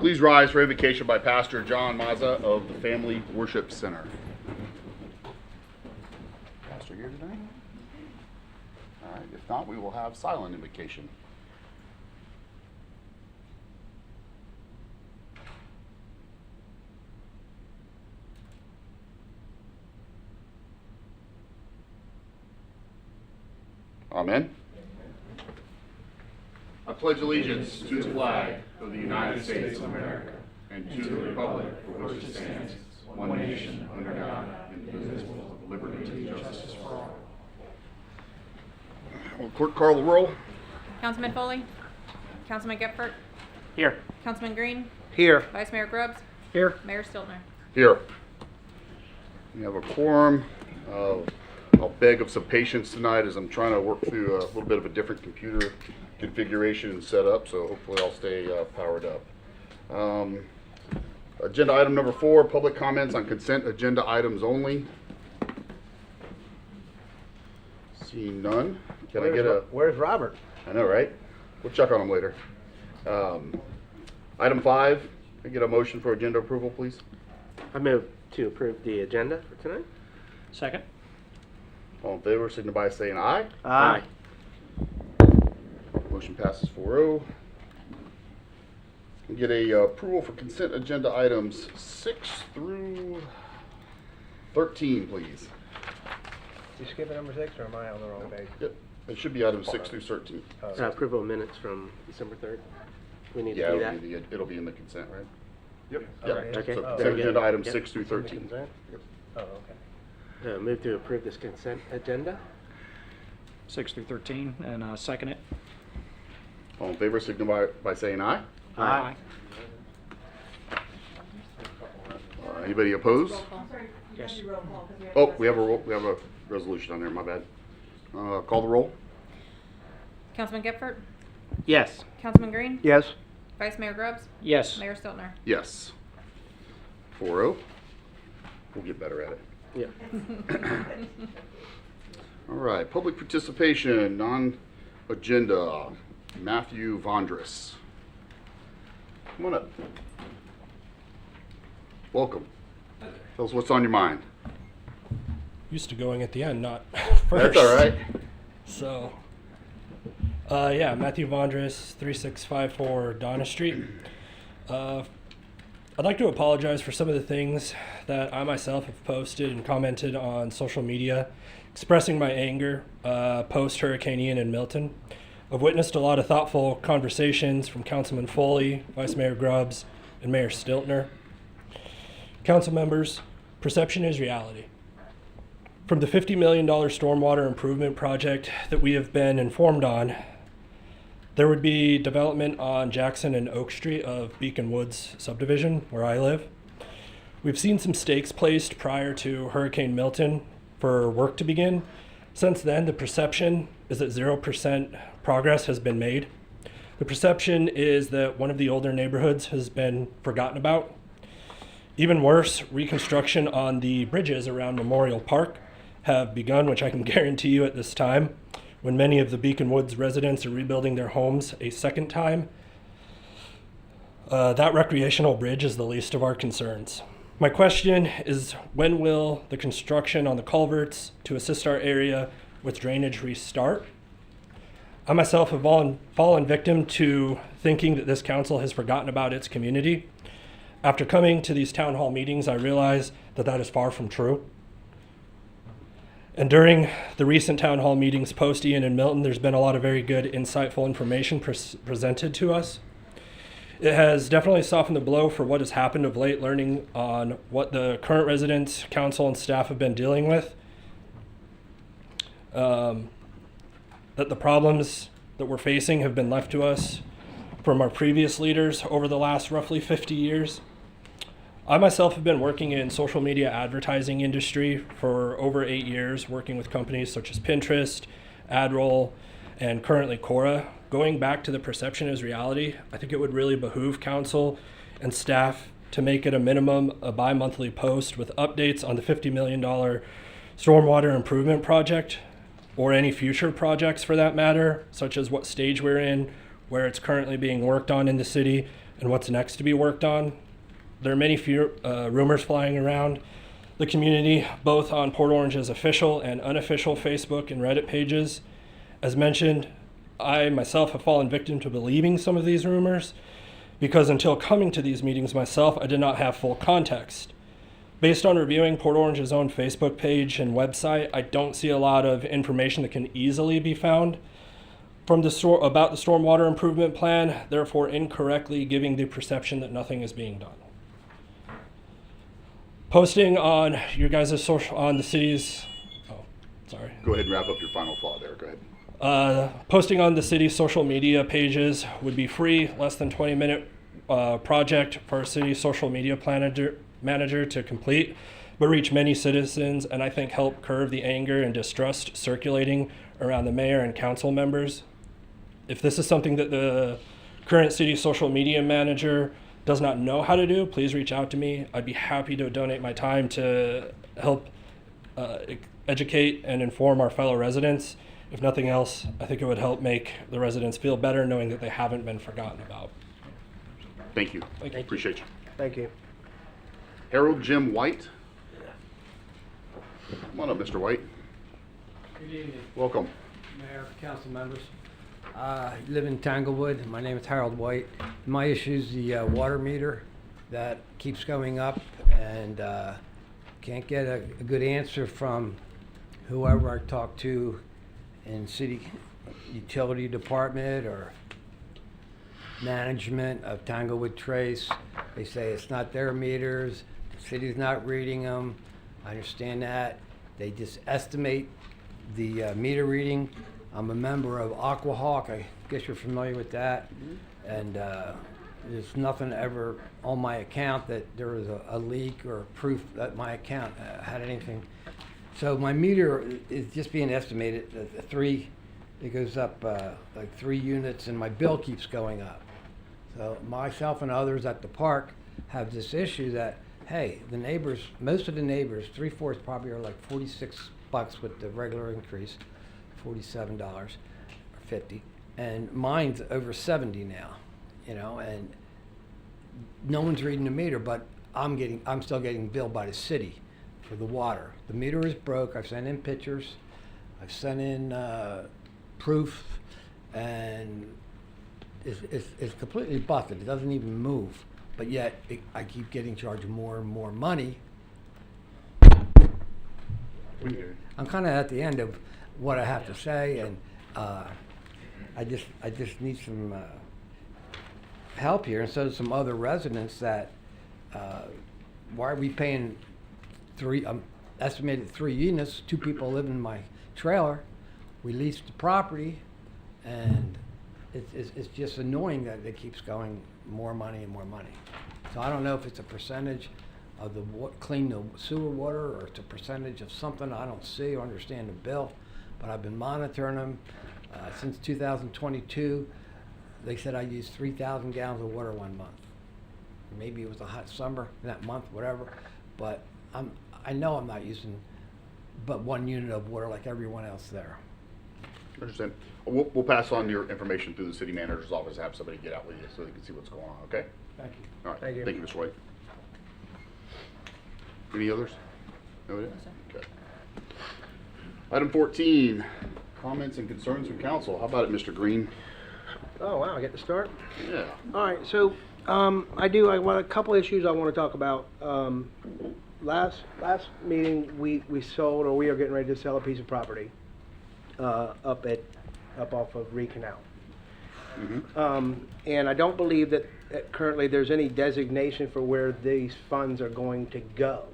Please rise for invocation by Pastor John Mazza of the Family Worship Center. Pastor here tonight? All right, if not, we will have silent invocation. Amen. I pledge allegiance to the flag of the United States of America and to the republic for which it stands, one nation, under God, indivisible, with liberty and justice for all. Will Clerk call the roll? Councilman Foley? Councilman Gephardt? Here. Councilman Green? Here. Vice Mayor Grubbs? Here. Mayor Stiltner? Here. We have a quorum. I'll beg of some patience tonight as I'm trying to work through a little bit of a different computer configuration and setup, so hopefully I'll stay powered up. Agenda item number 4, public comments on consent agenda items only. Seeing none. Can I get a... Where's Robert? I know, right? We'll check on him later. Item 5, can I get a motion for agenda approval, please? I move to approve the agenda for tonight. Second. All in favor, signify by saying aye. Aye. Motion passes 4-0. Can get a approval for consent agenda items 6 through 13, please. You skipping number 6, or am I on the wrong page? Yep, it should be items 6 through 13. Approval of minutes from December 3rd. We need Yeah, to do that. it'll be in the consent, right? Yep. Yeah. Okay. So Oh, consent yeah. agenda items Yep. 6 through 13. Consent? Yep. Oh, okay. Move to approve this consent agenda. 6 through 13, and second it. All in favor, signify by saying aye. Aye. Anybody opposed? Roll call. Yes. Oh, we have a resolution on there, my bad. Call the roll? Councilman Gephardt? Yes. Councilman Green? Yes. Vice Mayor Grubbs? Yes. Mayor Stiltner? Yes. 4-0. We'll get better at it. Yeah. All right, public participation, non-agenda. Matthew Vondras. Come on up. Welcome. Tell us what's on your mind. Used to going at the end, not That's first. all right. So, yeah, Matthew Vondras, 3654 Donna Street. I'd like to apologize for some of the things that I myself have posted and commented on social media, expressing my anger post-Hurricane Ian in Milton. I've witnessed a lot of thoughtful conversations from Councilman Foley, Vice Mayor Grubbs, and Mayor Stiltner. Council members, perception is reality. From the $50 million stormwater improvement project that we have been informed on, there would be development on Jackson and Oak Street of Beacon Woods subdivision, where I live. We've seen some stakes placed prior to Hurricane Milton for work to begin. Since then, the perception is that 0% progress has been made. The perception is that one of the older neighborhoods has been forgotten about. Even worse, reconstruction on the bridges around Memorial Park have begun, which I can guarantee you at this time, when many of the Beacon Woods residents are rebuilding their homes a second time. That recreational bridge is the least of our concerns. My question is, when will the construction on the culverts to assist our area with drainage restart? I myself have fallen victim to thinking that this council has forgotten about its community. After coming to these town hall meetings, I realize that that is far from true. And during the recent town hall meetings post Ian and Milton, there's been a lot of very good, insightful information presented to us. It has definitely softened the blow for what has happened of late, learning on what the current residents, council, and staff have been dealing with. That the problems that we're facing have been left to us from our previous leaders over the last roughly 50 years. I myself have been working in social media advertising industry for over 8 years, working with companies such as Pinterest, AdRoll, and currently Quora. Going back to the perception is reality, I think it would really behoove council and staff to make it a minimum a bi-monthly post with updates on the $50 million stormwater improvement project, or any future projects for that matter, such as what stage we're in, where it's currently being worked on in the city, and what's next to be worked on. There are many rumors flying around the community, both on Port Orange's official and unofficial Facebook and Reddit pages. As mentioned, I myself have fallen victim to believing some of these rumors because until coming to these meetings myself, I did not have full context. Based on reviewing Port Orange's own Facebook page and website, I don't see a lot of information that can easily be found from about the stormwater improvement plan, therefore incorrectly giving the perception that nothing is being done. Posting on your guys' on the city's, Go ahead and wrap up your final thought there. Go ahead. Posting on the city's social media pages would be free, less than 20-minute project for a city social media manager to complete, but reach many citizens and I think help curb the anger and distrust circulating around the mayor and council members. If this is something that the current city social media manager does not know how to do, please reach out to me. I'd be happy to donate my time to help educate and inform our fellow residents. If nothing else, I think it would help make the residents feel better knowing that they haven't been forgotten about. Thank you. Thank you. Appreciate you. Thank you. Harold Jim White. Come on up, Mr. White. Good evening, Welcome. Mayor, council members. Live in Tanglewood. My name is Harold White. My issue is the water meter that keeps going up and can't get a good answer from whoever I talk to in city utility department or management of Tanglewood Trace. They say it's not their meters, the city's not reading them. I understand that. They just estimate the meter reading. I'm a member of Aquahawk. I guess you're familiar with that. And there's nothing ever on my account that there was a leak or proof that my account had anything. So my meter is just being estimated at 3. It goes up like 3 units, and my bill keeps going up. So myself and others at the park have this issue that, hey, the neighbors, most of the neighbors, 3/4 probably are like $46 with the regular increase, $47 or 50, and mine's over 70 now, you know, and no one's reading the meter, but I'm still getting billed by the city for the water. The meter is broke. I've sent in pictures. I've sent in proof, and it's completely busted. It doesn't even move, but yet I keep getting charged more and more money. I'm kind of at the end of what I have to say, and I just need some help here, and so do some other residents that why are we paying estimated 3 units? 2 people live in my trailer. We leased the property, and it's just annoying that it keeps going more money and more money. So I don't know if it's a percentage of the clean the sewer water, or it's a percentage of something I don't see or understand the bill, but I've been monitoring them since 2022. They said I used 3,000 gallons of water one month. Maybe it was a hot summer that month, whatever, but I know I'm not using but 1 unit of water like everyone else there. Understand. We'll pass on your information through the city manager's office, have somebody get out with you so they can see what's going on, okay? Thank you. All right. Thank you. Thank you, Mr. White. Any others? No, okay. Item 14, comments and concerns from council. How about it, Mr. Green? Oh, wow, I get to start? Yeah. All right, so I want a couple issues I want to talk about. Last meeting, we sold, or we are getting ready to sell a piece of property up off of Reed Canal. And I don't believe that currently there's any designation for where these funds are going to go.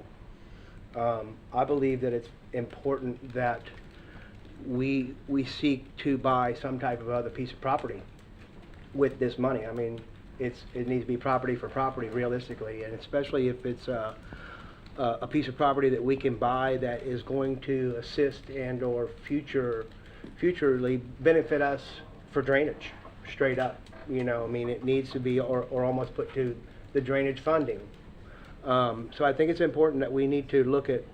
I believe that it's important that we seek to buy some type of other piece of property with this money. I mean, it needs to be property for property realistically, and especially if it's a piece of property that we can buy that is going to assist and or futurely benefit us for drainage, straight up. You know, I mean, it needs to be or almost put to the drainage funding. So I think it's important that we need to look at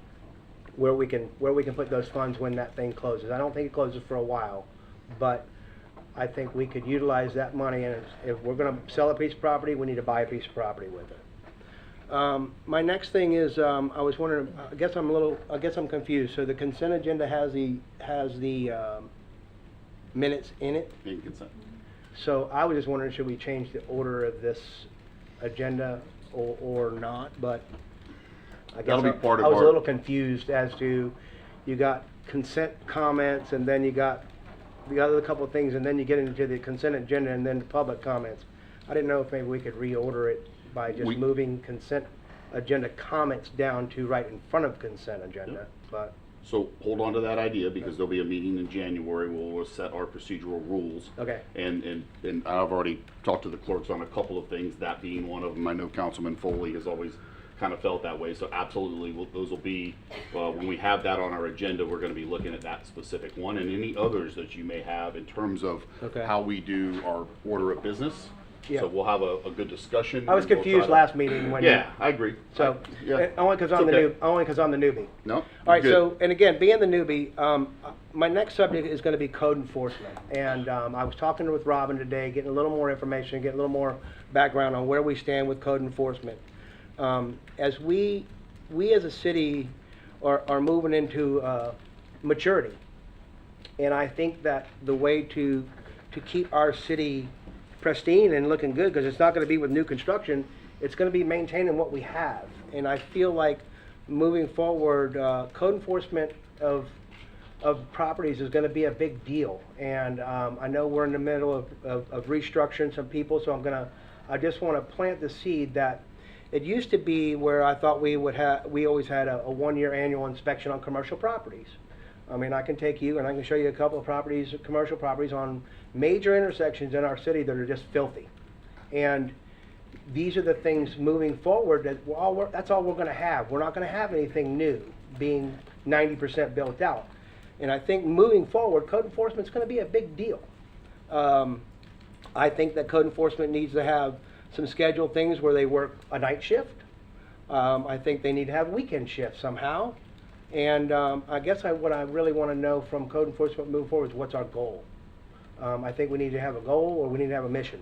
where we can put those funds when that thing closes. I don't think it closes for a while, but I think we could utilize that money, and if we're gonna sell a piece of property, we need to buy a piece of property with it. My next thing is, I was wondering, I guess I'm confused. So the consent agenda has the minutes in it? Being consent. So I was just wondering, should we change the order of this agenda or not? But I guess That'll be part of I was a our- little confused as to, you got consent comments, and then you got the other couple of things, and then you get into the consent agenda, and then the public comments. I didn't know if maybe we could reorder it by just We- moving consent agenda comments down to right in front of consent agenda, but, So hold on to that idea, because there'll be a meeting in January where we'll set our procedural rules. okay. And I've already talked to the clerks on a couple of things, that being one of them. I know Councilman Foley has always kind of felt that way, so absolutely, those will be, when we have that on our agenda, we're gonna be looking at that specific one, and any others that you may have in terms of Okay. how we do our order of business. Yeah. So we'll have a good discussion. I was and we'll try confused to- last meeting when. Yeah, I agree. So, Yeah. only because It's I'm the okay. new, only because I'm the newbie. No? All right, good. so, and again, being the newbie, my next subject is gonna be code enforcement. And, I was talking with Robin today, getting a little more information, getting a little more background on where we stand with code enforcement. As we as a city are moving into, maturity. And I think that the way to keep our city pristine and looking good, because it's not gonna be with new construction, it's gonna be maintaining what we have. And I feel like moving forward, code enforcement of properties is gonna be a big deal. And, I know we're in the middle of restructuring some people, so I just wanna plant the seed that it used to be where I thought we always had a one-year annual inspection on commercial properties. I mean, I can take you and I can show you a couple of properties, commercial properties on major intersections in our city that are just filthy. And these are the things moving forward that, that's all we're gonna have. We're not gonna have anything new, being 90% built out. And I think moving forward, code enforcement's gonna be a big deal. I think that code enforcement needs to have some scheduled things where they work a night shift. I think they need to have weekend shifts somehow. And I guess what I really want to know from code enforcement moving forward is what's our goal. I think we need to have a goal, or we need to have a mission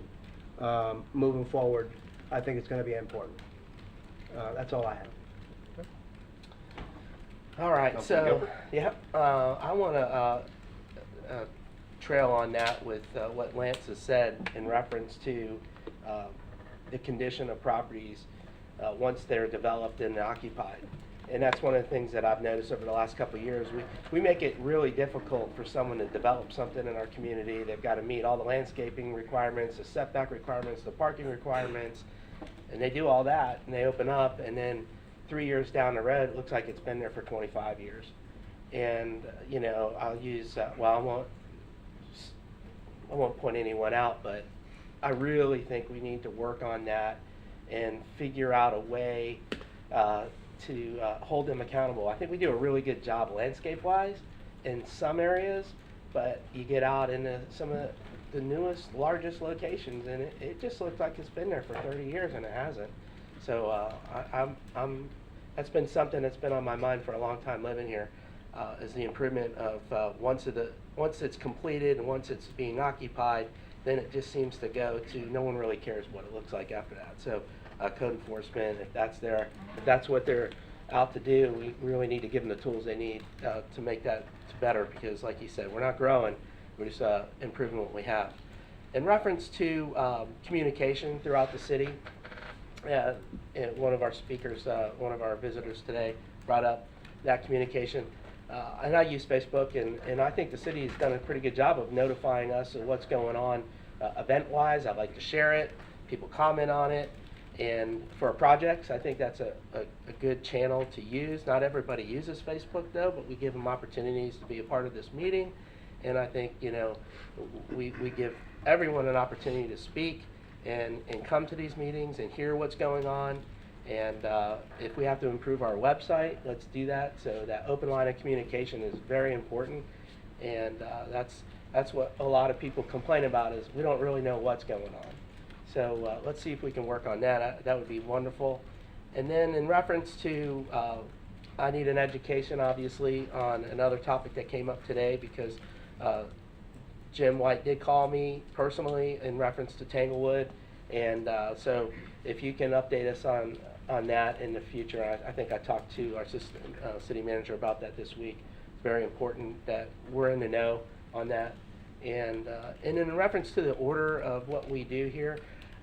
moving forward. I think it's going to be important. That's all I have. All right, Councilman so, Gilbert? yeah, I want to trail on that with what Lance has said in reference to the condition of properties once they're developed and occupied. And that's one of the things that I've noticed over the last couple of years. We make it really difficult for someone to develop something in our community. They've got to meet all the landscaping requirements, the setback requirements, the parking requirements, and they do all that, and they open up, and then 3 years down the road, it looks like it's been there for 25 years. And, you know, I'll use, well, I won't point anyone out, but I really think we need to work on that and figure out a way to hold them accountable. I think we do a really good job landscape-wise in some areas, but you get out into some of the newest, largest locations, and it just looks like it's been there for 30 years, and it hasn't. So that's been something that's been on my mind for a long time living here, is the improvement of once it's completed and once it's being occupied, then it just seems to go to no one really cares what it looks like after that. So code enforcement, if that's what they're out to do, we really need to give them the tools they need to make that better, because like you said, we're not growing, we're just improving what we have. In reference to communication throughout the city, and one of our speakers, one of our visitors today brought up that communication. And I use Facebook, and I think the city has done a pretty good job of notifying us of what's going on event-wise. I'd like to share it. People comment on it. And for projects, I think that's a good channel to use. Not everybody uses Facebook, though, but we give them opportunities to be a part of this meeting. And I think, you know, we give everyone an opportunity to speak and come to these meetings and hear what's going on. And if we have to improve our website, let's do that. So that open line of communication is very important. And that's what a lot of people complain about, is we don't really know what's going on. So let's see if we can work on that. That would be wonderful. And then in reference to, I need an education, obviously, on another topic that came up today, because Jim White did call me personally in reference to Tanglewood, and so if you can update us on that in the future. I think I talked to our assistant city manager about that this week. It's very important that we're in the know on that. And in reference to the order of what we do here,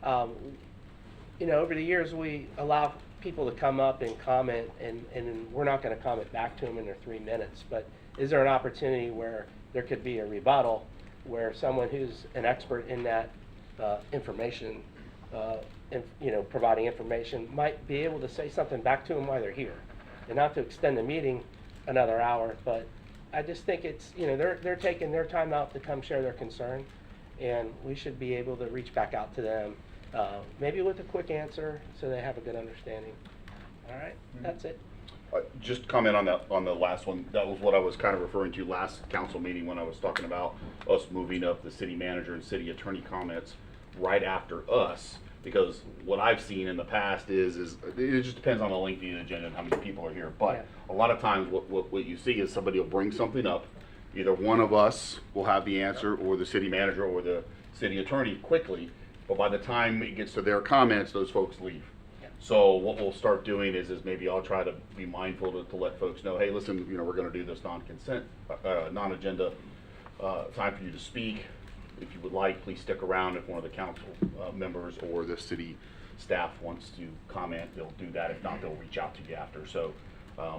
you know, over the years we allow people to come up and comment, and we're not going to comment back to them in their 3 minutes. But is there an opportunity where there could be a rebuttal, where someone who's an expert in that information, you know, providing information, might be able to say something back to them while they're here, and not to extend the meeting another hour, but I just think it's, you know, they're taking their time out to come share their concern, and we should be able to reach back out to them, maybe with a quick answer so they have a good understanding. All right, that's it. Just comment on the last one. That was what I was kind of referring to last council meeting when I was talking about us moving up the city manager and city attorney comments right after us. Because what I've seen in the past is it just depends on the length of the agenda and how many people are here. But a lot of times what you see is somebody will bring something up. Either one of us will have the answer, or the city manager or the city attorney quickly. But by the time it gets to their comments, those folks leave. So what we'll start doing is maybe I'll try to be mindful to let folks know, hey, listen, you know, we're going to do this non-consent, non-agenda time for you to speak. If you would like, please stick around. If one of the council members or the city staff wants to comment, they'll do that. If not, they'll reach out to you after. So,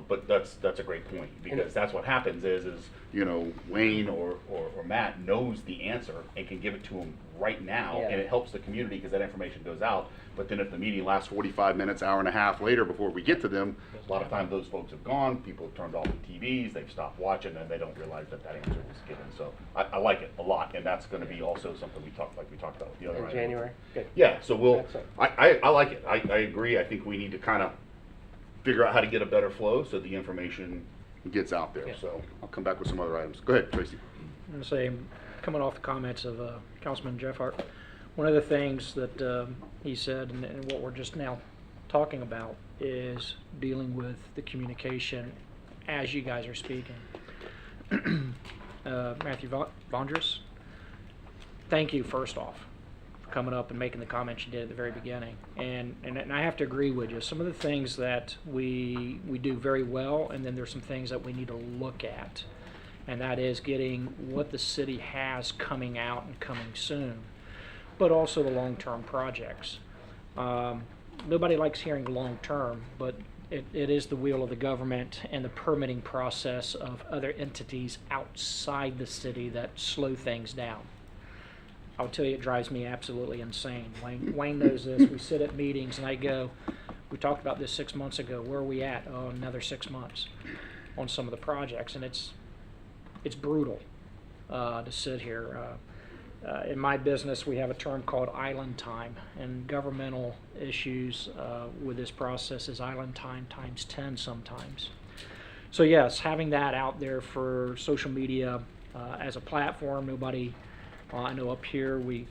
but that's a great point, because that's what happens is you know, Wayne or Matt knows the answer and can give it to them right now, and it helps the community because that information goes out. But then if the meeting lasts 45 minutes, hour and a half later before we get to them, a lot of times those folks have gone, people have turned off the TVs, they've stopped watching, and they don't realize that answer was given. So I like it a lot, and that's going to be also something we talked about with the other In item. January? Good. Yeah, so we'll, Excellent. I like it. I agree. I think we need to kind of figure out how to get a better flow so the information gets out there. Yeah. So I'll come back with some other items. Go ahead, Tracy. I'm going to say, coming off the comments of Councilman Jeffhart, one of the things that he said, and what we're just now talking about, is dealing with the communication as you guys are speaking. Matthew Vondras, thank you first off for coming up and making the comments you did at the very beginning. And I have to agree with you. Some of the things that we do very well, and then there's some things that we need to look at. And that is getting what the city has coming out and coming soon, but also the long-term projects. Nobody likes hearing long-term, but it is the wheel of the government and the permitting process of other entities outside the city that slow things down. I'll tell you, it drives me absolutely insane. Wayne knows this. We sit at meetings and I go, we talked about this 6 months ago. Where are we at? Oh, another 6 months on some of the projects, and it's brutal to sit here. In my business, we have a term called island time, and governmental issues with this process is island time times 10 sometimes. So yes, having that out there for social media as a platform, nobody, I know up here we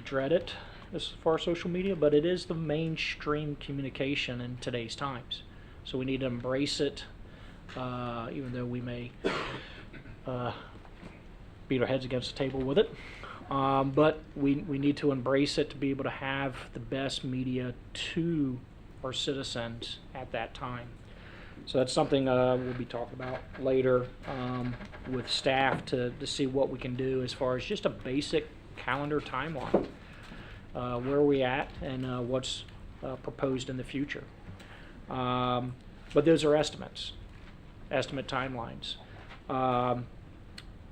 dread it as far as social media, but it is the mainstream communication in today's times. So we need to embrace it, even though we may beat our heads against the table with it. But we need to embrace it to be able to have the best media to our citizens at that time. So that's something we'll be talking about later with staff to see what we can do as far as just a basic calendar timeline, where are we at and what's proposed in the future. But those are estimate timelines.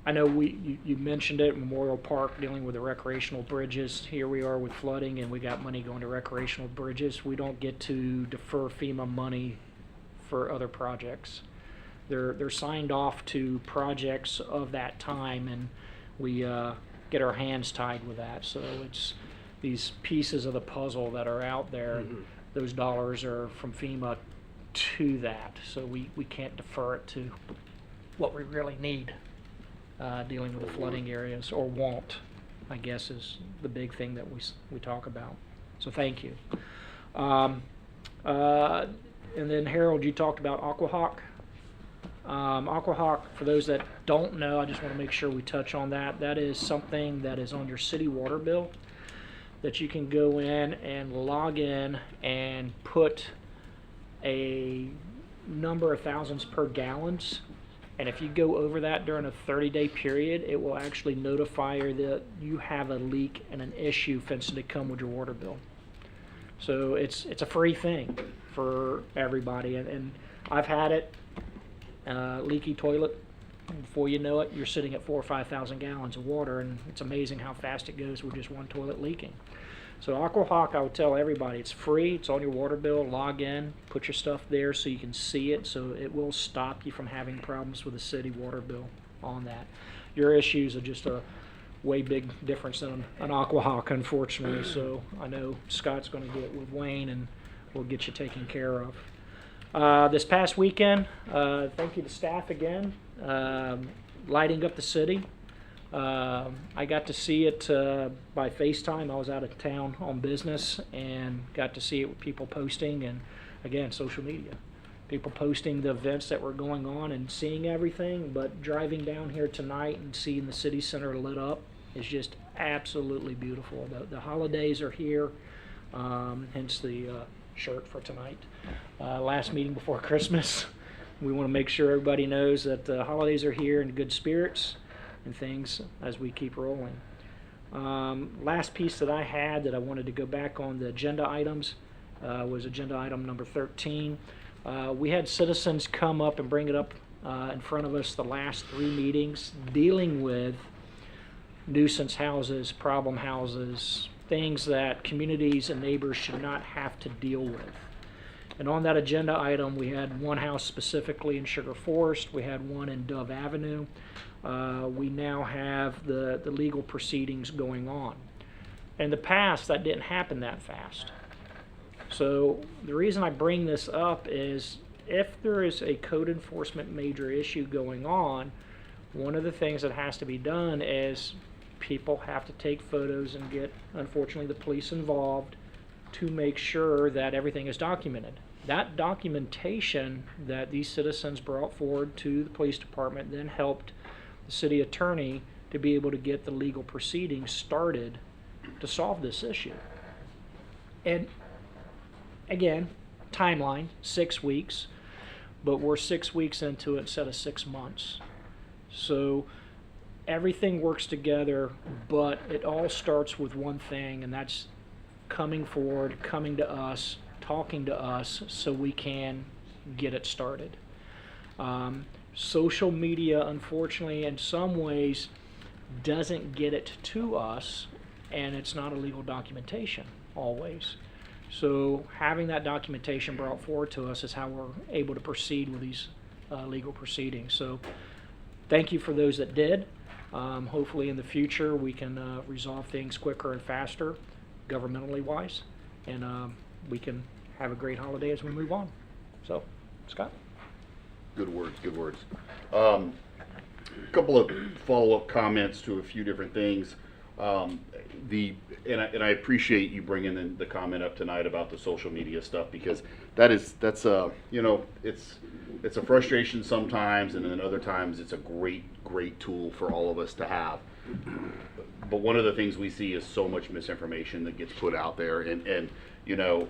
I know you mentioned it, Memorial Park, dealing with the recreational bridges. Here we are with flooding, and we got money going to recreational bridges. We don't get to defer FEMA money for other projects. They're signed off to projects of that time, and we get our hands tied with that. So it's these pieces of the puzzle that are out there. Mm-hmm. Those dollars are from FEMA to that, so we can't defer it to what we really need. Dealing with the flooding areas, or won't, I guess, is the big thing that we talk about. So thank you. And then Harold, you talked about Aquahawk. Aquahawk, for those that don't know, I just want to make sure we touch on that. That is something that is on your city water bill that you can go in and log in and put a number of thousands per gallons. And if you go over that during a 30-day period, it will actually notify you that you have a leak and an issue fencing to come with your water bill. So it's a free thing for everybody. And I've had it, leaky toilet. Before you know it, you're sitting at 4,000 or 5,000 gallons of water, and it's amazing how fast it goes with just one toilet leaking. So Aquahawk, I would tell everybody, it's free. It's on your water bill. Log in, put your stuff there so you can see it, so it will stop you from having problems with the city water bill on that. Your issues are just a way big difference than an Aquahawk, unfortunately. So I know Scott's going to get with Wayne, and we'll get you taken care of. This past weekend, thank you to staff again, lighting up the city. I got to see it by FaceTime. I was out of town on business and got to see it with people posting, and again, social media. People posting the events that were going on and seeing everything, but driving down here tonight and seeing the city center lit up is just absolutely beautiful. The holidays are here, hence the shirt for tonight. Last meeting before Christmas. We want to make sure everybody knows that the holidays are here in good spirits and things as we keep rolling. Last piece that I had that I wanted to go back on the agenda items was agenda item number 13. We had citizens come up and bring it up in front of us the last 3 meetings dealing with nuisance houses, problem houses, things that communities and neighbors should not have to deal with. And on that agenda item, we had one house specifically in Sugar Forest. We had one in Dove Avenue. We now have the legal proceedings going on. In the past, that didn't happen that fast. So the reason I bring this up is if there is a code enforcement major issue going on, one of the things that has to be done is people have to take photos and get, unfortunately, the police involved to make sure that everything is documented. That documentation that these citizens brought forward to the police department then helped the city attorney to be able to get the legal proceedings started to solve this issue. And again, timeline, 6 weeks, but we're 6 weeks into it instead of 6 months. So everything works together, but it all starts with one thing, and that's coming forward, coming to us, talking to us so we can get it started. Social media, unfortunately, in some ways doesn't get it to us, and it's not a legal documentation always. So having that documentation brought forward to us is how we're able to proceed with these legal proceedings. So thank you for those that did. Hopefully in the future we can resolve things quicker and faster, governmentally wise, and we can have a great holiday as we move on. So, Scott? Good words, good words. A couple of follow-up comments to a few different things. And I appreciate you bringing in the comment up tonight about the social media stuff, because that's you know, it's a frustration sometimes, and then other times it's a great tool for all of us to have. But one of the things we see is so much misinformation that gets put out there, and you know,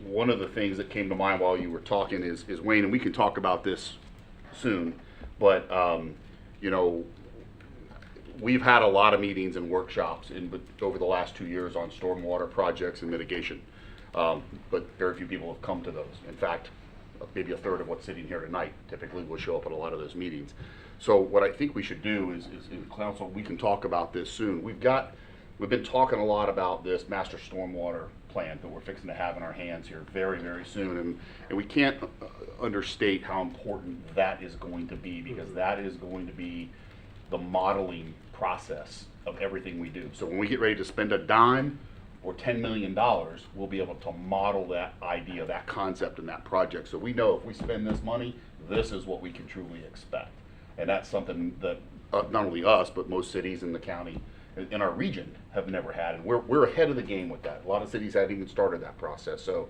one of the things that came to mind while you were talking is Wayne, and we can talk about this soon, but you know, we've had a lot of meetings and workshops over the last 2 years on stormwater projects and mitigation, but very few people have come to those. In fact, maybe a third of what's sitting here tonight typically will show up at a lot of those meetings. So what I think we should do is in council, we can talk about this soon. We've been talking a lot about this master stormwater plan that we're fixing to have in our hands here very, very soon, and we can't understate how important that is going to be, because that is going to be the modeling process of everything we do. So when we get ready to spend a dime or $10 million, we'll be able to model that idea, that concept, and that project. So we know if we spend this money, this is what we can truly expect. And that's something that not only us, but most cities in the county, in our region, have never had. And we're ahead of the game with that. A lot of cities haven't even started that process. So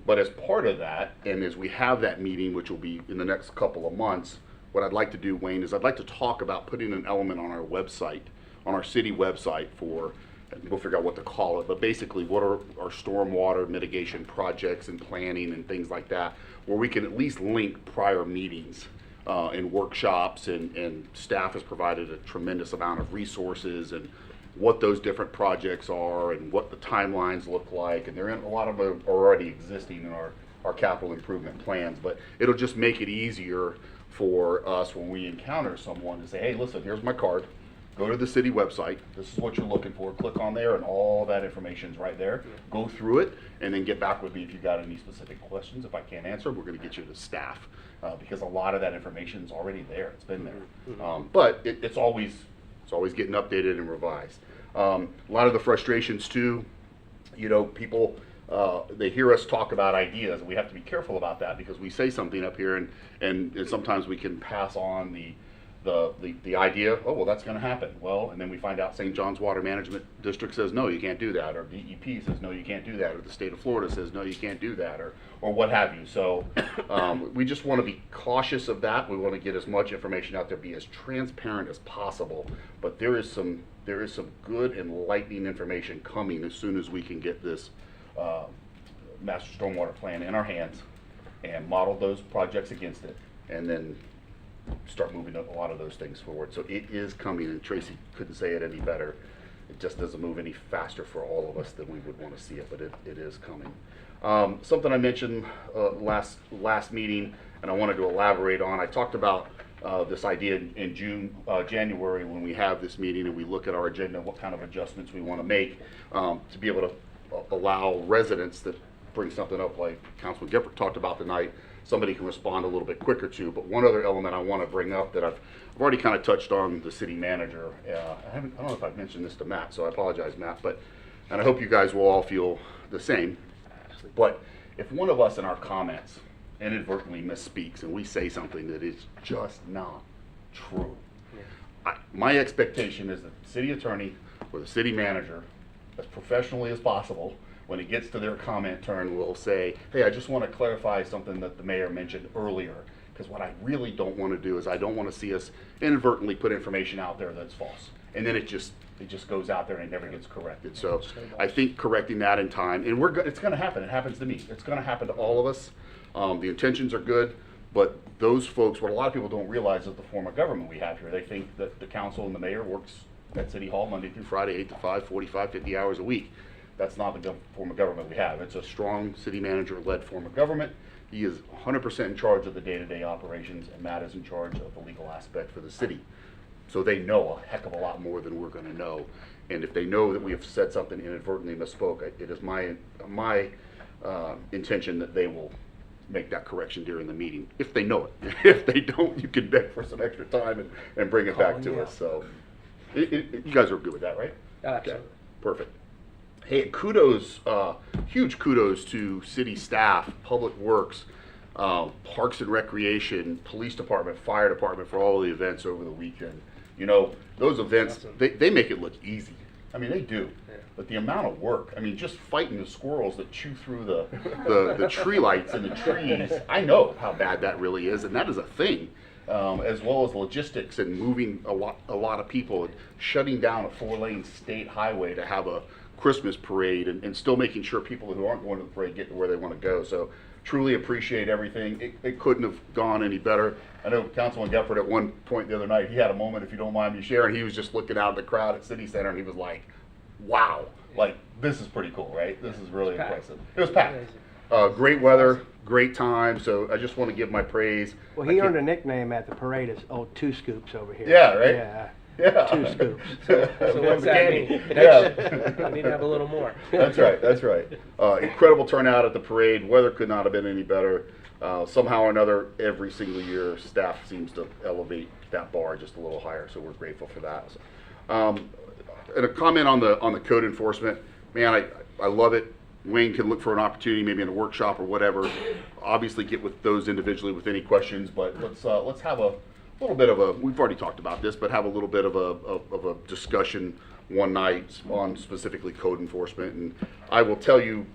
But as part of that, and as we have that meeting, which will be in the next couple of months, what I'd like to do, Wayne, is I'd like to talk about putting an element on our website, on our city website for, and we'll figure out what to call it, but basically what are our stormwater mitigation projects and planning and things like that, where we can at least link prior meetings and workshops, and staff has provided a tremendous amount of resources and what those different projects are and what the timelines look like, and a lot of them are already existing in our capital improvement plans, but it'll just make it easier for us when we encounter someone to say, hey, listen, here's my card, go to the city website, this is what you're looking for, click on there, and all that information's right there. Go through it, and then get back with me if you got any specific questions. If I can't answer, we're gonna get you to staff, because a lot of that information's already there, it's been there. But it's always getting updated and revised. A lot of the frustrations too, people, they hear us talk about ideas, and we have to be careful about that, because we say something up here and sometimes we can pass on the idea, oh, well, that's gonna happen. Well, and then we find out St. John's Water Management District says, no, you can't do that, or DEP says, no, you can't do that, or the state of Florida says, no, you can't do that, or what have you. So we just wanna be cautious of that. We wanna get as much information out there, be as transparent as possible, but there is some good enlightening information coming as soon as we can get this master stormwater plan in our hands and model those projects against it, and then start moving a lot of those things forward. So it is coming, and Tracy couldn't say it any better. It just doesn't move any faster for all of us than we would want to see it, but it is coming. Something I mentioned last meeting, and I wanted to elaborate on. I talked about this idea in January, when we have this meeting and we look at our agenda, what kind of adjustments we want to make to be able to allow residents that bring something up like Councilman Gifford talked about tonight, somebody can respond a little bit quicker to. But one other element I want to bring up that I've already kind of touched on, the city manager. I don't know if I've mentioned this to Matt, so I apologize, Matt, and I hope you guys will all feel the same. But if one of us in our comments inadvertently misspeaks and we say something that is just not true, my expectation is that the city attorney or the city manager, as professionally as possible, when it gets to their comment turn, will say, hey, I just want to clarify something that the mayor mentioned earlier, because what I really don't want to do is I don't want to see us inadvertently put information out there that's false, and then it just goes out there and it never gets corrected. So I think correcting that in time, and it's going to happen. It happens to me. It's going to happen to all of us. The intentions are good, but those folks, what a lot of people don't realize is the form of government we have here. They think that the council and the mayor works at City Hall Monday through Friday, 8 to 5, 45, 50 hours a week. That's not the form of government we have. It's a strong city manager-led form of government. He is 100% in charge of the day-to-day operations, and Matt is in charge of the legal aspect for the city. So they know a heck of a lot more than we're going to know. And if they know that we have said something inadvertently misspoke, it is my intention that they will make that correction during the meeting, if they know it. If they don't, you can beg for some extra time and bring it back to us. So you guys are good with that, right? Absolutely. Okay, perfect. Hey, kudos, huge kudos to city staff, public works, parks and recreation, police department, fire department for all the events over the weekend. Those events, Awesome. they make it look easy. I mean, they do. Yeah. But the amount of work, I mean, just fighting the squirrels that chew through the tree lights and the trees, I know how bad that really is, and that is a thing. As well as logistics and moving a lot of people, and shutting down a 4-lane state highway to have a Christmas parade, and still making sure people who aren't going to the parade get to where they want to go. So truly appreciate everything. It couldn't have gone any better. I know Councilman Gifford at one point the other night, he had a moment, if you don't mind me sharing, he was just looking out at the crowd at City Center and he was like, wow, like this is pretty cool, right? This is really impressive. It was packed. Great weather, great time, so I just want to give my praise. Well, he earned a nickname at the parade as Two Scoops over here. Yeah, right? Yeah. Yeah. 2 scoops. So what's that mean? Yeah. I need to have a little more. That's right. That's right. Incredible turnout at the parade. Weather could not have been any better. Somehow or another, every single year, staff seems to elevate that bar just a little higher. So we're grateful for that. And a comment on the code enforcement. Man, I love it. Wayne can look for an opportunity, maybe in a workshop or whatever. Obviously, get with those individually with any questions. But let's have a little bit of a, we've already talked about this, but have a little bit of a discussion one night on specifically code enforcement. And I will tell you,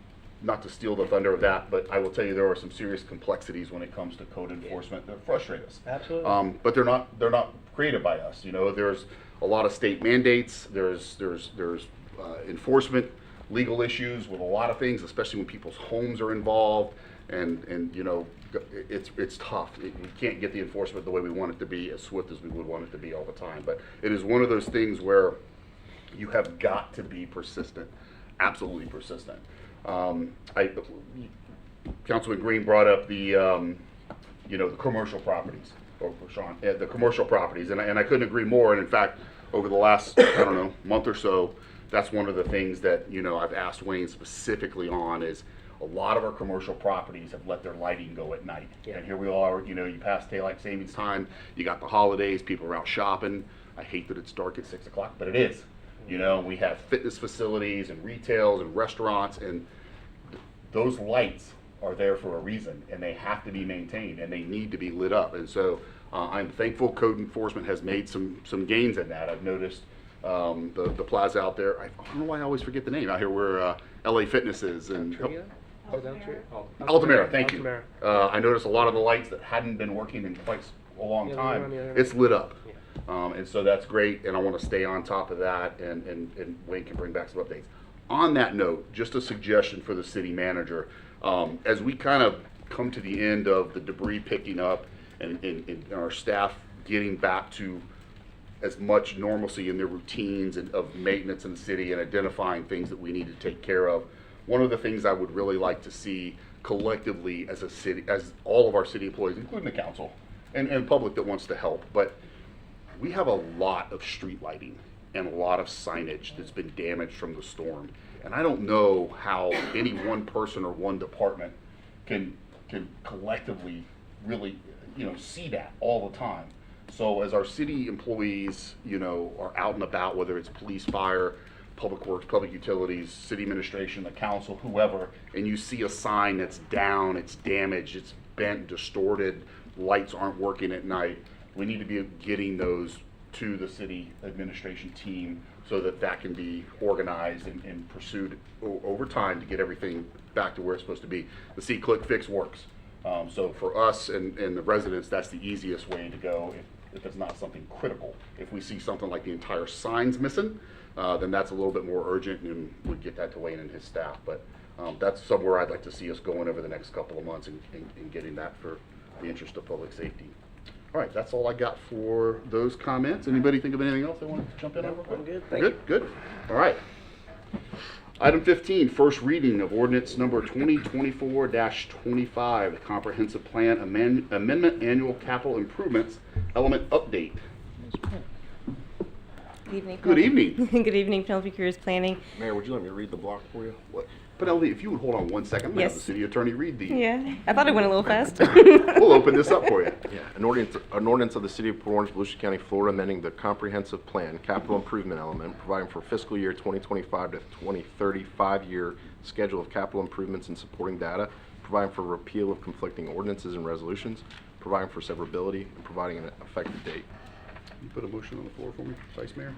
not to steal the thunder of that, but I will tell you there are some serious complexities when it comes to code enforcement that frustrate us. Absolutely. But they're not created by us. You know, there's a lot of state mandates. There's enforcement, legal issues with a lot of things, especially when people's homes are involved, and you know, it's tough. We can't get the enforcement the way we want it to be, as swift as we would want it to be all the time. But it is one of those things where you have got to be persistent, absolutely persistent. Councilman Green brought up the the commercial properties, or Sean, the commercial properties, and I couldn't agree more. And in fact, over the last, I don't know, month or so, that's one of the things that, you know, I've asked Wayne specifically on is a lot of our commercial properties have let their lighting go at night. Yeah. And here we are, you know, you pass daylight savings time, you got the holidays, people are out shopping. I hate that it's dark at 6 o'clock, but it is. You know, we have fitness facilities and retails and restaurants, and those lights are there for a reason, and they have to be maintained, and they need to be lit up. And so I'm thankful code enforcement has made some gains in that. I've noticed the plaza out there. I don't know why I always forget the name out here where LA Fitness is. And Altria? Is that Altria? Oh, Altamira, thank you. Altamira. I noticed a lot of the lights that hadn't been working in quite a long Yeah, they're time. on the other It's lit up. Yeah. And so that's great, and I want to stay on top of that, and Wayne can bring back some updates. On that note, just a suggestion for the city manager, as we kind of come to the end of the debris picking up and our staff getting back to as much normalcy in their routines and of maintenance in the city and identifying things that we need to take care of, one of the things I would really like to see collectively as a city, as all of our city employees, including the council and public that wants to help, but we have a lot of street lighting and a lot of signage that's been damaged from the storm. And I don't know how any one person or one department can collectively really, you know, see that all the time. So as our city employees, you know, are out and about, whether it's police, fire, public works, public utilities, city administration, the council, whoever, and you see a sign that's down, it's damaged, it's bent, distorted, lights aren't working at night, we need to be getting those to the city administration team so that that can be organized and pursued over time to get everything back to where it's supposed to be. The See, Click, Fix works. So for us and the residents, that's the easiest way to go if it's not something critical. If we see something like the entire sign's missing, then that's a little bit more urgent, and we'd get that to Wayne and his staff. But that's somewhere I'd like to see us going over the next couple of months and getting that for the interest of public safety. All right, that's all I got for those comments. Anybody think of anything else they want to jump in on real quick? I'm good, thank you. Good. All right. Item 15, first reading of ordinance number 2024-25, comprehensive plan amendment, annual capital improvements, element update. Good evening. Good evening. Good evening, Penelope Cruz Planning. Mayor, would you let me read the block for you? What? But Ellie, if you would hold on 1 second, I'm gonna have the Yes. city attorney read the. Yeah, I thought it went a little fast. We'll open this up for you. Yeah, an ordinance of the City of Port Orange, Volusia County, Florida, amending the comprehensive plan capital improvement element, providing for fiscal year 2025 to 2030 5-year schedule of capital improvements and supporting data, providing for repeal of conflicting ordinances and resolutions, providing for severability, and providing an effective date. Can you put a motion on the floor for me, Vice Mayor?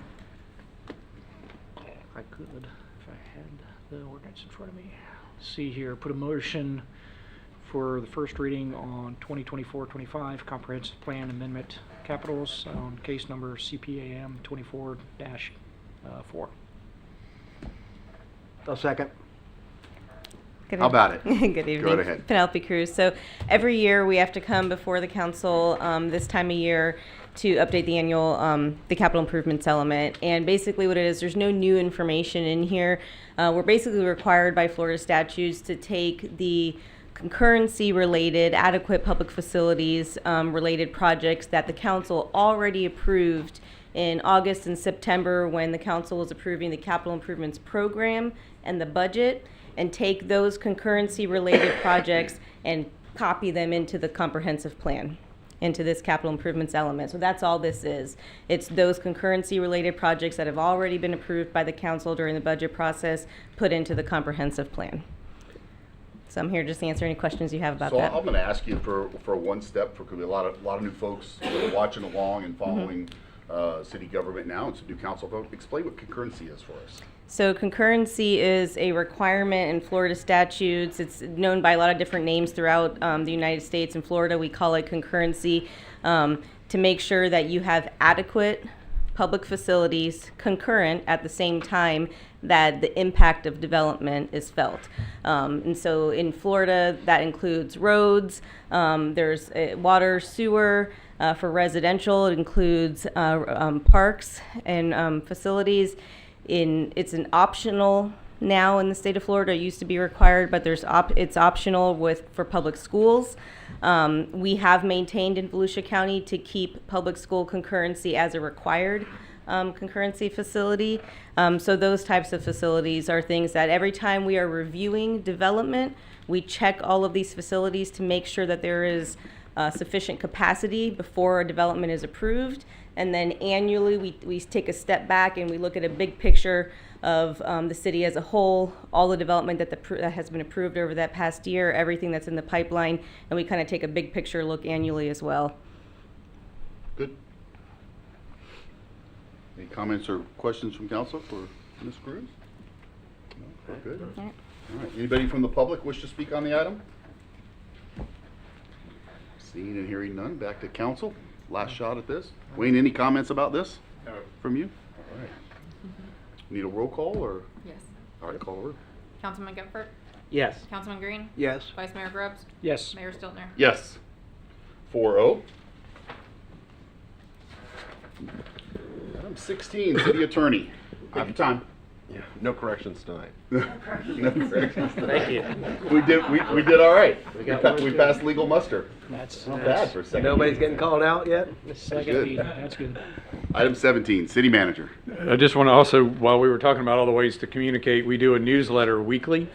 I could, if I had the ordinance in front of me. Let's see here, put a motion for the first reading on 2024-25 comprehensive plan amendment capitals on case number CPAM 24-4. I'll second. Good How about it? Good evening. ahead. Penelope Cruz. So every year we have to come before the council this time of year to update the annual, the capital improvements element. And basically what it is, there's no new information in here. We're basically required by Florida statutes to take the concurrency related adequate public facilities related projects that the council already approved in August and September when the council was approving the capital improvements program and the budget, and take those concurrency related projects and copy them into the comprehensive plan, into this capital improvements element. So that's all this is. It's those concurrency related projects that have already been approved by the council during the budget process, put into the comprehensive plan. So I'm here just to answer any questions you have about So that. I'm going to ask you for one step, for could be a lot of new folks that are watching along and following city government now. It's a new council vote. Explain what concurrency is for us. So concurrency is a requirement in Florida statutes. It's known by a lot of different names throughout the United States. In Florida, we call it concurrency to make sure that you have adequate public facilities concurrent at the same time that the impact of development is felt. And so in Florida, that includes roads, there's water, sewer. For residential, it includes parks and facilities. It's an optional now in the state of Florida. It used to be required, but it's optional for public schools. We have maintained in Volusia County to keep public school concurrency as a required concurrency facility. So those types of facilities are things that every time we are reviewing development, we check all of these facilities to make sure that there is sufficient capacity before a development is approved. And then annually, we take a step back and we look at a big picture of the city as a whole, all the development that has been approved over that past year, everything that's in the pipeline, and we kind of take a big picture look annually as well. Good. Any comments or questions from council for Ms. Cruz? No? Good. All right. All right. Anybody from the public wish to speak on the item? Seeing and hearing none, back to council. Last shot at this. Wayne, any comments about this from you? All right. Need a roll call or? Yes. All right, call over. Councilman Gephardt? Yes. Councilman Green? Yes. Vice Mayor Grubbs? Yes. Mayor Stiltner? Yes. 4-0. Item 16, city attorney. Take your time. No corrections tonight. No corrections. Thank you. We did all right. We We passed legal muster. That's Not bad for a second. Nobody's getting called out yet? second Good. meeting. That's good. Item 17, city manager. I just want to also, while we were talking about all the ways to communicate, we do a newsletter weekly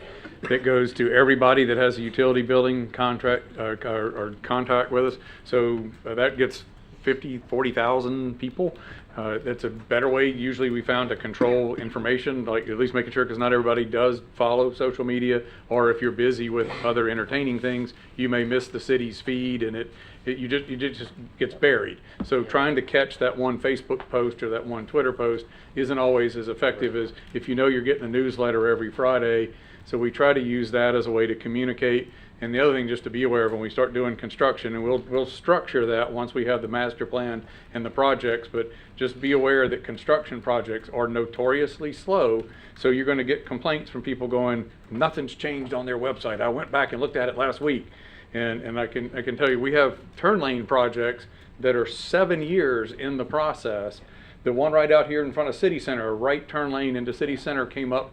that goes to everybody that has a utility billing contract or contact with us. So that gets 40,000 people. That's a better way usually we found to control information, like at least making sure, because not everybody does follow social media, or if you're busy with other entertaining things, you may miss the city's feed and it just gets buried. So trying to catch that one Facebook post or that one Twitter post isn't always as effective as if you know you're getting a newsletter every Friday. So we try to use that as a way to communicate. And the other thing, just to be aware of when we start doing construction, and we'll structure that once we have the master plan and the projects, but just be aware that construction projects are notoriously slow. So you're going to get complaints from people going, nothing's changed on their website. I went back and looked at it last week. And I can tell you, we have turn lane projects that are 7 years in the process. The one right out here in front of City Center, a right turn lane into City Center, came up,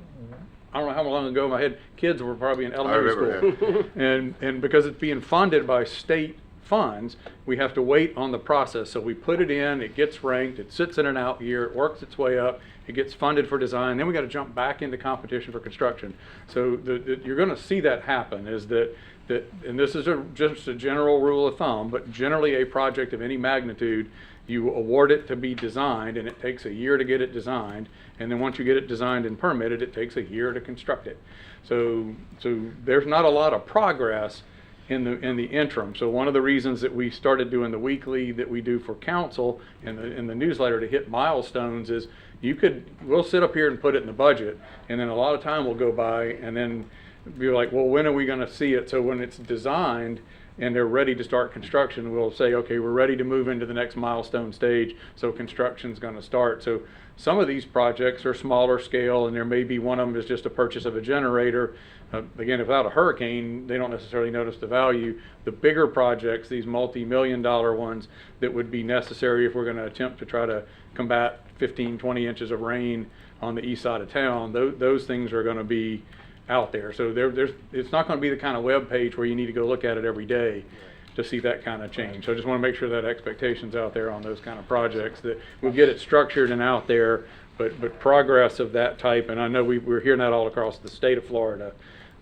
I don't know how long ago. My head kids were probably in elementary school, and because it's being funded by state funds, we have to wait on the process. So we put it in, it gets ranked, it sits in an out year, it works its way up, it gets funded for design. Then we got to jump back into competition for construction. So you're going to see that happen. Is that and this is just a general rule of thumb, but generally a project of any magnitude, you award it to be designed, and it takes a year to get it designed. And then once you get it designed and permitted, it takes a year to construct it. So there's not a lot of progress in the interim. So one of the reasons that we started doing the weekly that we do for council in the newsletter to hit milestones is we'll sit up here and put it in the budget, and then a lot of time will go by, and then be like, well, when are we going to see it? So when it's designed and they're ready to start construction, we'll say, okay, we're ready to move into the next milestone stage, so construction's going to start. So some of these projects are smaller scale, and there may be one of them is just a purchase of a generator. Again, without a hurricane, they don't necessarily notice the value. The bigger projects, these multi-million-dollar ones that would be necessary if we're going to attempt to try to combat 15, 20 inches of rain on the east side of town, those things are going to be out there. So it's not going to be the kind of web page where you need to go look at it every day to see that kind of change. So I just want to make sure that expectation's out there on those kind of projects, that we'll get it structured and out there, but progress of that type, and I know we're hearing that all across the state of Florida,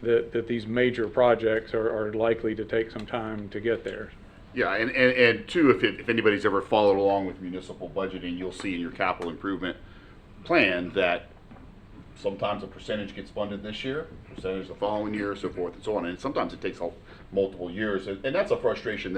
that these major projects are likely to take some time to get there. Yeah, and two, if anybody's ever followed along with municipal budgeting, you'll see in your capital improvement plan that sometimes a percentage gets funded this year, percentage the following year, so forth and so on. And sometimes it takes multiple years. And that's a frustration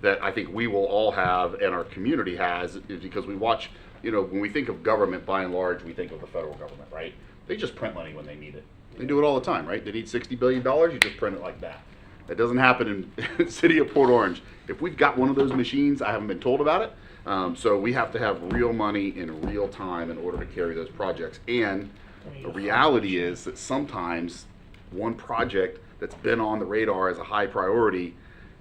that I think we will all have and our community has, is because we watch, when we think of government, by and large, we think of the federal government, right? They just print money when they need it. They do it all the time, right? They need $60 billion, you just print it like that. That doesn't happen in city of Port Orange. If we've got one of those machines, I haven't been told about it. So we have to have real money in real time in order to carry those projects. And the reality is that sometimes one project that's been on the radar as a high priority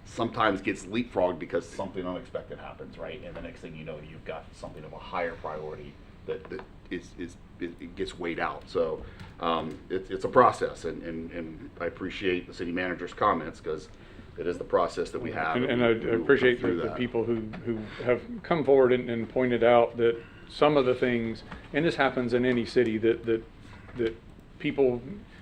sometimes gets leapfrogged because something unexpected happens, right? And the next thing you know, you've got something of a higher priority that it gets weighed out. So it's a process, and I appreciate the city manager's comments, because it is the process that we have. And I appreciate the people who have come forward and pointed out that some of the things, and this happens in any city, that people,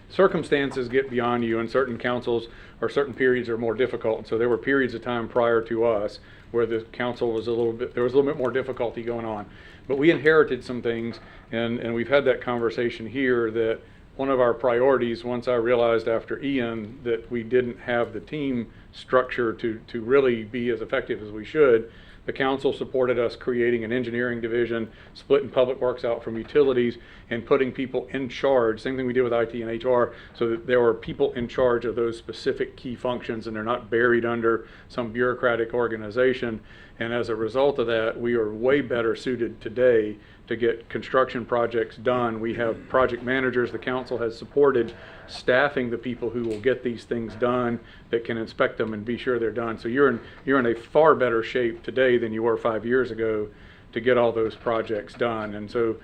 circumstances get beyond you, and certain councils or certain periods are more difficult. And so there were periods of time prior to us where the council was there was a little bit more difficulty going on. But we inherited some things, and we've had that conversation here, that one of our priorities, once I realized after Ian that we didn't have the team structure to really be as effective as we should, the council supported us creating an engineering division, splitting public works out from utilities, and putting people in charge. Same thing we did with IT and HR, so that there were people in charge of those specific key functions, and they're not buried under some bureaucratic organization. And as a result of that, we are way better suited today to get construction projects done. We have project managers. The council has supported staffing the people who will get these things done, that can inspect them and be sure they're done. So you're in a far better shape today than you were 5 years ago to get all those projects done. And so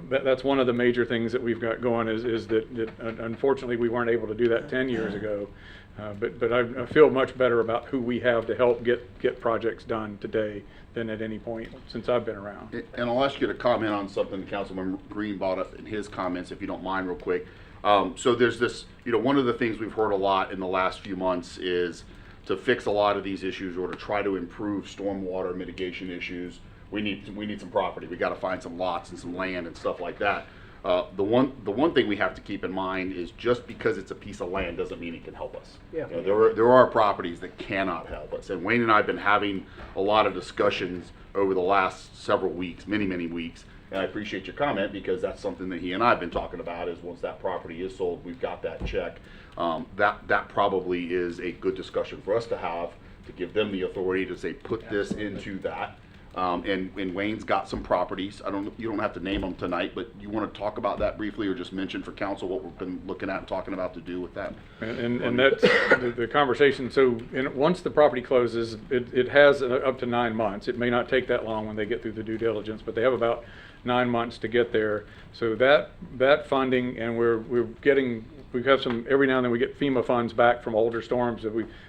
that's one of the major things that we've got going, is that unfortunately we weren't able to do that 10 years ago. But I feel much better about who we have to help get projects done today than at any point since I've been around. And I'll ask you to comment on something Councilman Green brought up in his comments, if you don't mind, real quick. So there's this, one of the things we've heard a lot in the last few months is to fix a lot of these issues, or to try to improve stormwater mitigation issues, we need some property. We got to find some lots and some land and stuff like that. The one thing we have to keep in mind is, just because it's a piece of land doesn't mean it can help us. Yeah. There are properties that cannot help us, and Wayne and I have been having a lot of discussions over the last several weeks, many weeks. And I appreciate your comment, because that's something that he and I have been talking about, is once that property is sold, we've got that check. That probably is a good discussion for us to have, to give them the authority to say, put this into that. And Wayne's got some properties. You don't have to name them tonight, but you want to talk about that briefly, or just mention for council what we've been looking at and talking about to do with that? And that's the conversation. So once the property closes, it has up to 9 months. It may not take that long when they get through the due diligence, but they have about 9 months to get there. So that funding, and we have some, every now and then we get FEMA funds back from older storms.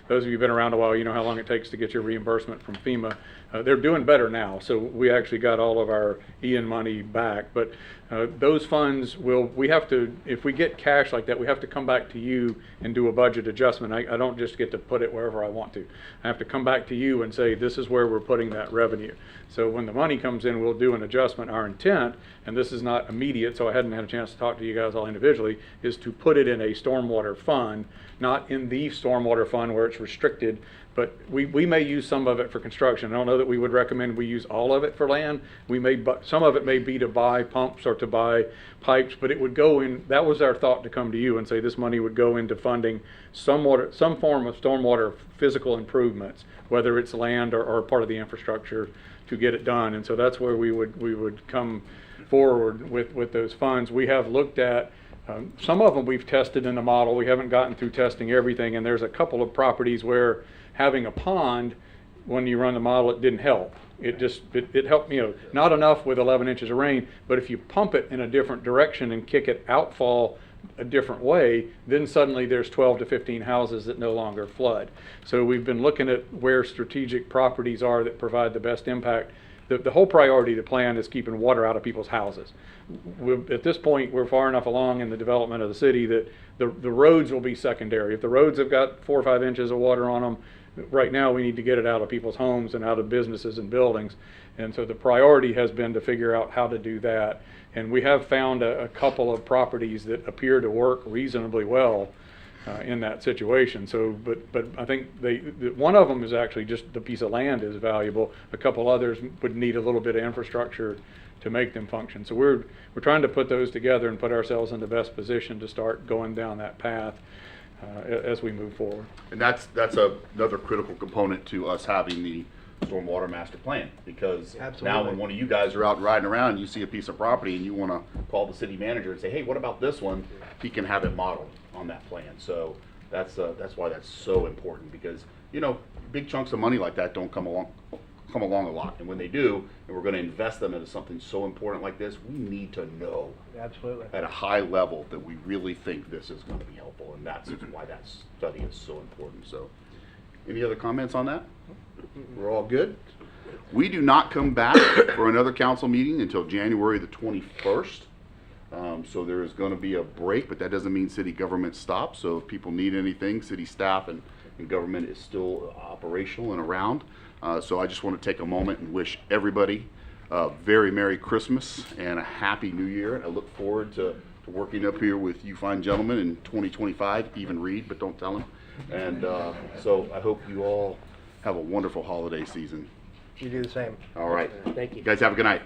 Those of you who've been around a while, you know how long it takes to get your reimbursement from FEMA. They're doing better now, so we actually got all of our Ian money back. But those funds we have to, if we get cash like that, we have to come back to you and do a budget adjustment. I don't just get to put it wherever I want to. I have to come back to you and say, this is where we're putting that revenue. So when the money comes in, we'll do an adjustment. Our intent, and this is not immediate, so I hadn't had a chance to talk to you guys all individually, is to put it in a stormwater fund, not in the stormwater fund where it's restricted. But we may use some of it for construction. I don't know that we would recommend we use all of it for land. Some of it may be to buy pumps or to buy pipes, but it would go in. That was our thought, to come to you and say this money would go into funding some form of stormwater physical improvements, whether it's land or part of the infrastructure to get it done. And so that's where we would come forward with those funds. We have looked at some of them. We've tested in the model. We haven't gotten through testing everything, and there's a couple of properties where having a pond, when you run the model, it didn't help. It helped, not enough with 11 inches of rain, but if you pump it in a different direction and kick it outfall a different way, then suddenly there's 12 to 15 houses that no longer flood. So we've been looking at where strategic properties are that provide the best impact. The whole priority of the plan is keeping water out of people's houses. At this point, we're far enough along in the development of the city that the roads will be secondary. If the roads have got 4 or 5 inches of water on them, right now we need to get it out of people's homes and out of businesses and buildings. And so the priority has been to figure out how to do that. And we have found a couple of properties that appear to work reasonably well in that situation. So, but I think one of them is actually just the piece of land is valuable. A couple others would need a little bit of infrastructure to make them function. So we're trying to put those together and put ourselves in the best position to start going down that path as we move forward. And that's another critical component to us having the stormwater master plan, because now Absolutely. when one of you guys are out riding around and you see a piece of property and you want to call the city manager and say, hey, what about this one? He can have it modeled on that plan. So that's why that's so important, because big chunks of money like that don't come along a lot, and when they do, and we're going to invest them into something so important like this, we need to know Absolutely. at a high level that we really think this is going to be helpful, and that's why that study is so important. So, any other comments on that? We're all good? We do not come back for another council meeting until January the 21st. So there is going to be a break, but that doesn't mean city government stops. So if people need anything, city staff and government is still operational and around. So I just want to take a moment and wish everybody a very Merry Christmas and a Happy New Year. And I look forward to working up here with you fine gentlemen in 2025. Even Reed, but don't tell him. And so I hope you all have a wonderful holiday season. You do the same. All right. Thank you. You guys have a good night.